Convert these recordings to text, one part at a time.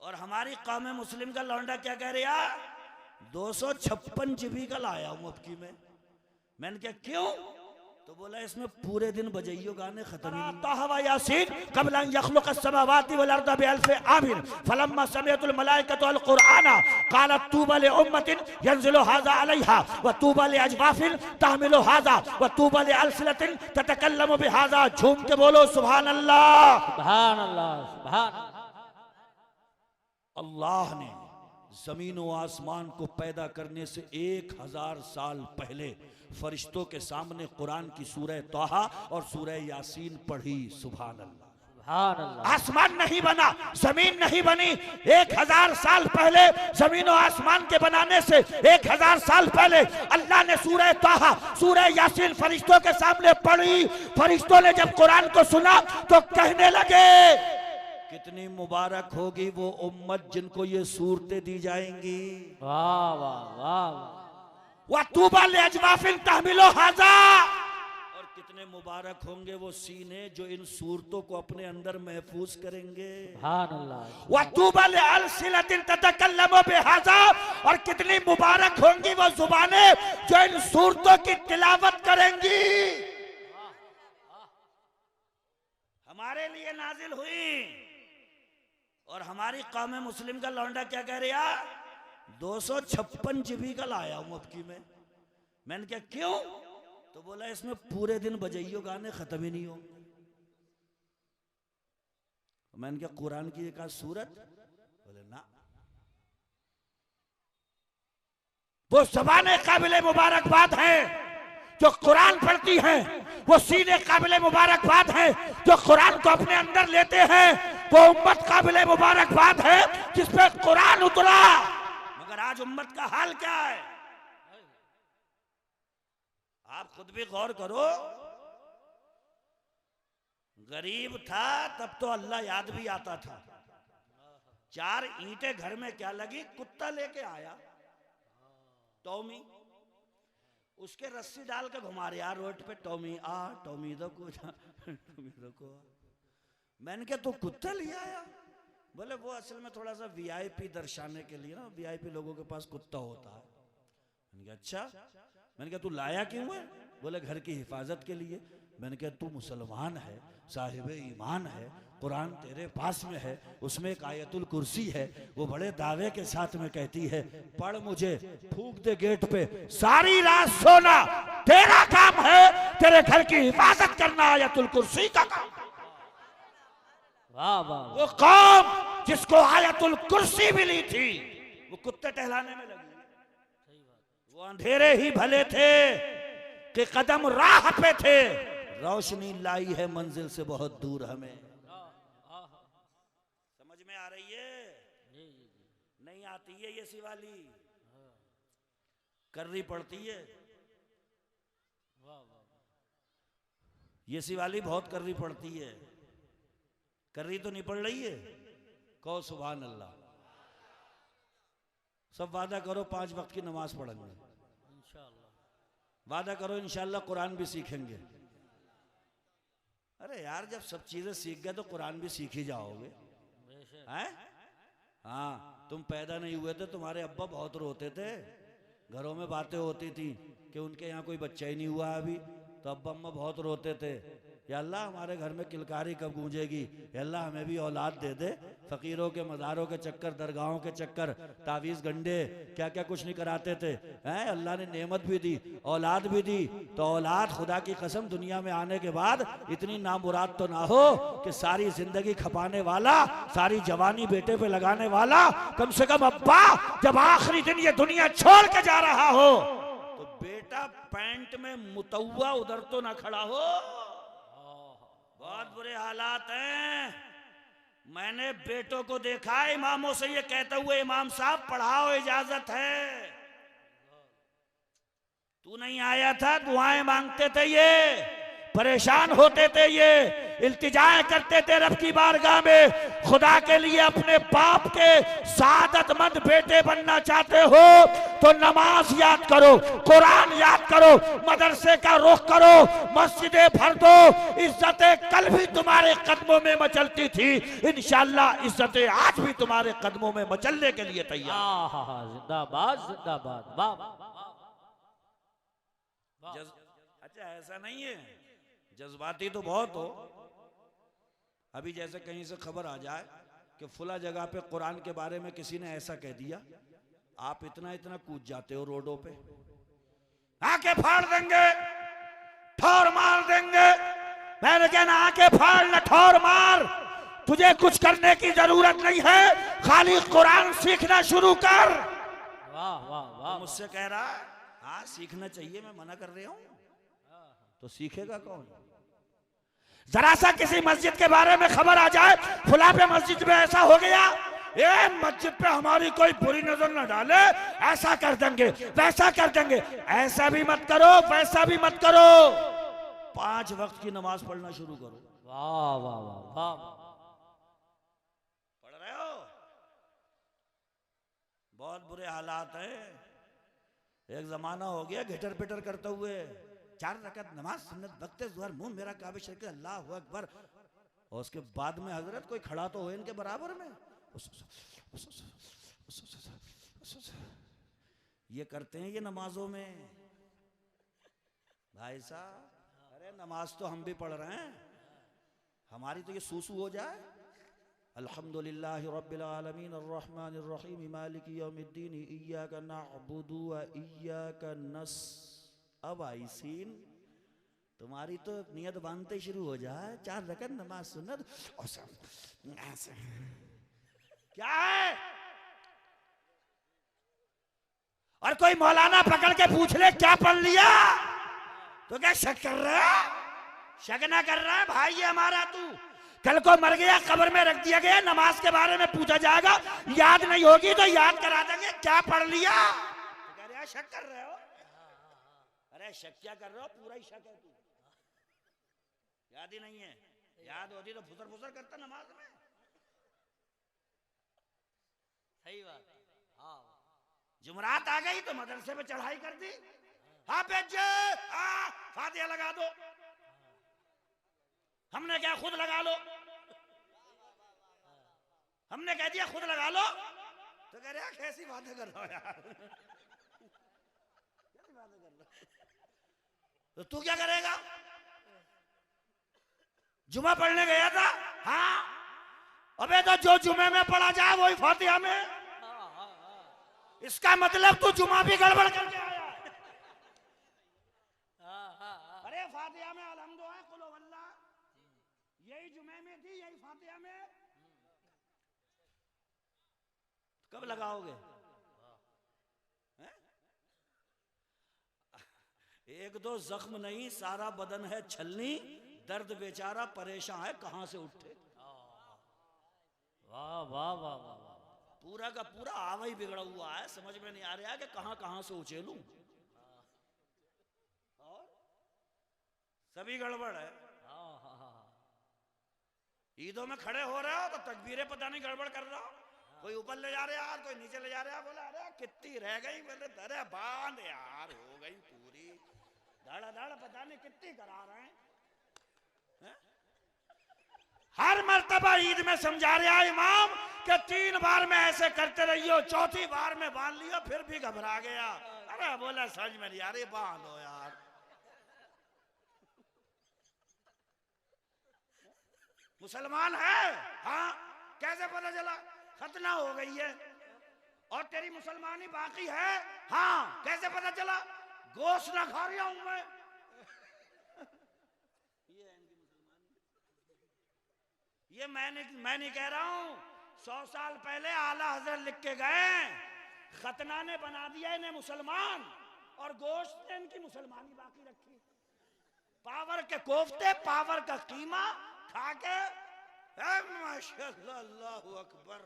और हमारी कौम मुस्लिम का लौंडा क्या कह रहा, 256 जीबी का लाया हूं अब की में। मैंने क्या क्यों, तो बोला इसमें पूरे दिन बजाइयो गाने खत्म ही नहीं। तहवा यासीन क़ब्ल अन यख़्लुक़ अस्समावाति वल अर्ज़ बिअल्फ़ि आमिन फ़लम्मा समिअतुल मलाइकतु अल क़ुरआन क़ालत तूबा लिउम्मतिन यंज़िलु हाज़ा अलैहा व तूबा लिअजवाफ़िन तहमिलु हाज़ा व तूबा लिअल्सिनतिन ततकल्लमु बिहाज़ा। झूम के बोलो सुभान अल्लाह, सुभान अल्लाह, सुभान अल्लाह। ने जमीन व आसमान को पैदा करने से 1000 साल पहले फरिश्तों के सामने कुरान की सूरह तोहा और सूरह यासीन पढ़ी। सुभान अल्लाह, सुभान अल्लाह। आसमान नहीं बना, जमीन नहीं बनी। 1000 साल पहले जमीन और आसमान के बनाने से 1000 साल पहले अल्लाह ने सूरह तोहा सूरह यासीन फरिश्तों के सामने पढ़ी। फरिश्तों ने जब कुरान को सुना तो कहने लगे कितनी मुबारक होगी वो उम्मत जिनको ये सूरतें दी जाएंगी। वाह वाह वाह। व तूबा लिअजवाफिन तहमिलु हाज़ा, और कितने मुबारक होंगे वो सीने जो इन सूरतों को अपने अंदर महफूज करेंगे। सुभान अल्लाह। व तूबा लिअल्सिनतिन ततकल्लमु बिहाज़ा, और कितनी मुबारक होंगी वो जुबानें जो इन सूरतों की तिलावत करेंगी। हमारे लिए नाजिल हुई और हमारी कौम मुस्लिम का लौंडा क्या कह रहा, 256 जीबी का लाया हूं अब की में। मैंने क्या क्यों, तो बोला इसमें पूरे दिन बजाइयो गाने खत्म ही नहीं हो। मैंने क्या कुरान की एक सूरत, बोले ना। वो ज़बानें काबिले मुबारकबाद है जो कुरान पढ़ती हैं, वो सीने काबिले मुबारकबाद है जो कुरान को अपने अंदर लेते हैं। वो उम्मत काबिले मुबारकबाद है जिस पे कुरान उतरा। मगर आज उम्मत का हाल क्या है, आप खुद भी गौर करो। गरीब था तब तो अल्लाह याद भी आता था। 4 ईंटें घर में क्या लगी, कुत्ता लेके आया टॉमी, उसके रस्सी डाल के घुमा रहे यार रोड पे, टॉमी आ टॉमी दो को टॉमी दो को। मैंने क्या तू कुत्ता ले आया, बोले वो असल में थोड़ा सा वीआईपी दर्शाने के लिए ना, वीआईपी लोगों के पास कुत्ता होता है। मैंने कहा अच्छा। मैंने कहा तू लाया क्यों है, बोले घर की हिफाजत के लिए। मैंने कहा तू मुसलमान है, साहिब ईमान है, कुरान तेरे पास में है, उसमें एक आयतुल कुर्सी है, वो बड़े दावे के साथ में कहती है पढ़ मुझे, फूंक दे गेट पे, सारी रात सोना तेरा काम है, तेरे घर की हिफाजत करना आयतुल कुर्सी का काम। वाह वाह। वो कौम जिसको आयतुल कुर्सी मिली थी वो कुत्ते टहलाने में लगी। वो अंधेरे ही भले थे कि कदम राह पे थे, रोशनी लाई है मंजिल से बहुत दूर हमें। समझ में आ रही है, नहीं आती है ये सी वाली, करनी पड़ती है ये सी वाली, बहुत करनी पड़ती है। करनी तो नहीं पड़ रही है, कहो सुभान अल्लाह। सब वादा करो 5 वक्त की नमाज पढ़ेंगे इंशाअल्लाह, वादा करो इंशाअल्लाह कुरान भी सीखेंगे। अरे यार जब सब चीजें सीख गए तो कुरान भी सीख ही जाओगे, हैं? हाँ, तुम पैदा नहीं हुए थे, तुम्हारे अब्बा बहुत रोते थे, घरों में बातें होती थी कि उनके यहाँ कोई बच्चा ही नहीं हुआ अभी, तो अब्बा अम्मा बहुत रोते थे, या अल्लाह हमारे घर में किलकारी कब गूंजेगी, या अल्लाह हमें भी औलाद दे दे। फकीरों के मज़ारों के चक्कर, दरगाहों के चक्कर, तावीज़ गंडे क्या क्या कुछ नहीं कराते थे, हैं? अल्लाह ने नेमत भी दी, औलाद भी दी, तो औलाद खुदा की कसम दुनिया में आने के बाद इतनी नामुराद तो ना हो कि सारी जिंदगी खपाने वाला, सारी जवानी बेटे पे लगाने वाला, कम से कम अब्बा जब आखिरी दिन ये दुनिया छोड़ के जा रहा हो तो बेटा पैंट में मुतव्वा उधर तो ना खड़ा हो। बहुत बुरे हालात हैं। मैंने बेटों को देखा है इमामों से ये कहते हुए, इमाम साहब पढ़ाओ इजाजत है। तू नहीं आया था, दुआएं मांगते थे ये, परेशान होते थे ये, इल्तिजाएं करते थे रब की बारगाह में, खुदा के लिए अपने बाप के सादतमंद बेटे बनना चाहते हो तो नमाज याद करो, कुरान याद करो, मदरसे का रुख करो, मस्जिदें भर दो। इज्जतें कल भी तुम्हारे कदमों में मचलती थी, इंशाअल्लाह इज्जतें आज भी तुम्हारे कदमों में मचलने के लिए तैयार। जिंदाबाद जिंदाबाद। वाह अच्छा ऐसा नहीं है जज्बाती तो बहुत हो। अभी जैसे कहीं से खबर आ जाए कि फुला जगह पे कुरान के बारे में किसी ने ऐसा कह दिया, आप इतना इतना कूद जाते हो रोडों पे, आके फाड़ देंगे, ठोर मार देंगे। मैंने कहना आके फाड़ न ठोर मार, तुझे कुछ करने की जरूरत नहीं है, खाली कुरान सीखना शुरू कर। वाह वाह वाह। मुझसे कह रहा है हाँ सीखना चाहिए, मैं मना कर रहा हूं, तो सीखेगा कौन? जरा सा किसी मस्जिद के बारे में खबर आ जाए, फुला पे मस्जिद में ऐसा हो गया, ए मस्जिद पे हमारी कोई बुरी नजर न डाले, ऐसा कर देंगे वैसा कर देंगे। ऐसा भी मत करो वैसा भी मत करो, 5 वक्त की नमाज पढ़ना शुरू करो। वाह वाह वाह वाह। पढ़ रहे हो? बहुत बुरे हालात हैं। एक जमाना हो गया घिटर पिटर करते हुए 4 रकात नमाज सुन्नत वक्त ज़ुहर मुंह मेरा काबे शरीफ अल्लाहु अकबर, और उसके बाद में हजरत कोई खड़ा तो हो इनके बराबर में, ये करते हैं ये नमाजों में। भाई साहब अरे नमाज तो हम भी पढ़ रहे हैं, हमारी तो ये सूसू हो जाए। अल्हम्दुलिल्लाहि रब्बिल आलमीन अर्रहमानिर रहीम मालिकी यौमिद्दीन इय्याका नअबुदु व इय्याका नस। अब आई सीन, तुम्हारी तो नियत बांधते शुरू हो जाए 4 रकात नमाज सुन्नत और सब ऐसे क्या है। और कोई मौलाना पकड़ के पूछ ले क्या पढ़ लिया तो क्या शक कर रहा है? शक ना कर रहा है भाई, ये हमारा तू कल को मर गया कब्र में रख दिया गया, नमाज के बारे में पूछा जाएगा, याद नहीं होगी तो याद करा देंगे क्या पढ़ लिया। तो कह रहे शक कर रहे हो? अरे शक क्या कर रहे हो, पूरा ही शक है तू, याद ही नहीं है। याद होती तो फुसर फुसर करता नमाज में। सही बात। हाँ जुमरात आ गई तो मदरसे में चढ़ाई कर दी, हाँ बेजे फातिहा लगा दो, हमने क्या खुद लगा लो, हमने कह दिया खुद लगा लो। तो कह रहे कैसी बातें कर रहा हो यार, कैसी बातें कर रहा हो? तो तू क्या करेगा? जुमा पढ़ने गया था, हाँ अबे तो जो जुमे में पढ़ा जाए वही फातिहा में, इसका मतलब तू जुमा भी गड़बड़ करके आया। अरे फातिहा में अलहम्दुलिल्लाह कुल हुवल्लाह यही जुमे में थी, यही फातिहा में, कब लगाओगे? एक दो जख्म नहीं सारा बदन है छलनी, दर्द बेचारा परेशान है कहां से उठे। वाह वाह वाह वाह। पूरा का पूरा आवा ही बिगड़ा हुआ है, समझ में नहीं आ रहा है कि कहां कहां से उछेलूं, और सभी गड़बड़ है। ईदों में खड़े हो रहे हो तो तकबीरें पता नहीं गड़बड़ कर रहा हो, कोई ऊपर ले जा रहे यार, कोई नीचे ले जा रहे हैं, बोला अरे कितनी रह गई, बोले अरे बांध यार हो गई पूरी, धड़ा धड़ पता नहीं कितनी करा रहे हैं। हर मर्तबा ईद में समझा रहा इमाम कि 3 बार में ऐसे करते रहियो, 4थी बार में बांध लियो, फिर भी घबरा गया। अरे बोला समझ में नहीं आ रही, बांधो यार। मुसलमान है? हाँ कैसे पता चला? खतना हो गई है और तेरी मुसलमानी बाकी है। हाँ कैसे पता चला? गोश्त ना खा रहा हूं मैं। ये मैं नहीं कह रहा हूं, 100 साल पहले आला हजरत लिख के गए, खतना ने बना दिया इन्हें मुसलमान और गोश्त ने इनकी मुसलमानी बाकी रखी। पावर के कोफ्ते, पावर का कीमा खा के माशाअल्लाह अल्लाहु अकबर।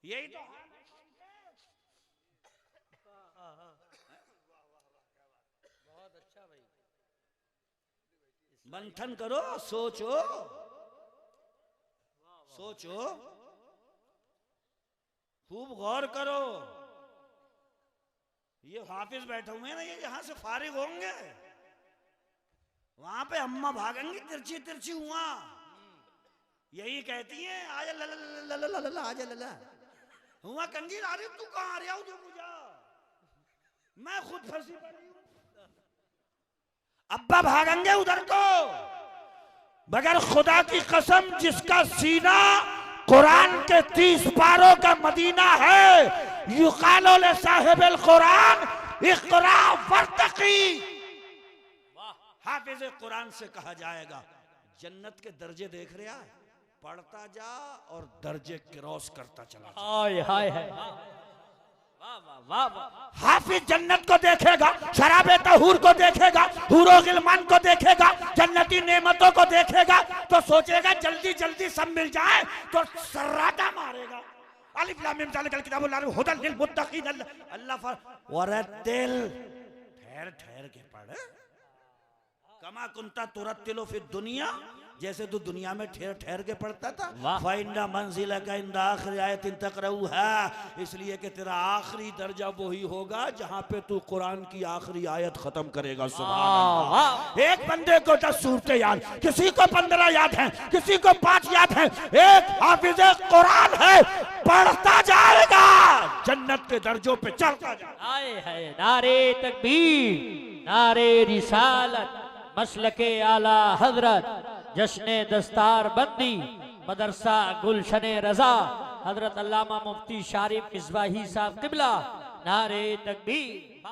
यही तो बहुत अच्छा भाई, मंथन करो, सोचो सोचो, खूब गौर करो। ये हाफिज बैठे हुए हैं ना, ये यहां से फारिग होंगे, वहां पे अम्मा भागेंगी तिरछी तिरछी हुआ, यही कहती हैं आजा लला आजा लला हुआ कंगी आ रही, तू कहां आ रहा हूं, मुझे मैं खुद फंसी पड़ी हूं। अब्बा भागेंगे उधर को, मगर खुदा की कसम जिसका सीना कुरान के 30 पारों का मदीना है, युकालो ले साहिबुल कुरान इक़रा वर्तकी, हाफिज कुरान से कहा जाएगा जन्नत के दर्जे देख रहा है, पढ़ता जा और दर्जे क्रॉस करता चला जा। हाय हाय हाय, वाह वाह वाह वाह। हाफिज जन्नत को देखेगा, शराबे तहूर को देखेगा, हूरो गिलमान को देखेगा, जन्नती नेमतों को देखेगा, तो सोचेगा जल्दी जल्दी सब मिल जाए, तो सर्राटा मारेगा। अलिफ लाम मीम ज़ालिकल किताबु ला रैब हुदल लिल मुत्तकीन। अल्लाह वरतिल, ठहर ठहर के पढ़, कमा कुंता तुरत्तिलु फिद दुनिया, जैसे तू दुनिया में ठहर ठहर के पढ़ता था। फाइंदा मंजिला का इंदा आखिरी आयत तकरऊ है, इसलिए कि तेरा आखिरी दर्जा वही होगा जहां पे तू कुरान की आखिरी आयत खत्म करेगा। सुभान अल्लाह। एक बंदे को 10 सूरतें याद, किसी को 15 याद हैं, किसी को 5 याद हैं, एक हाफिज कुरान है, पढ़ता जाएगा, जन्नत के दर्जों पे चढ़ता जाएगा। हाय हाय, नारे तकबीर, नारे रिसालत, मसलके आला हजरत, जश्ने दस्तार बंदी, मदरसा गुलशने रजा, हजरत अल्लामा मुफ्ती शारिफ मिसबाही साहब किबला, नारे तकबीर।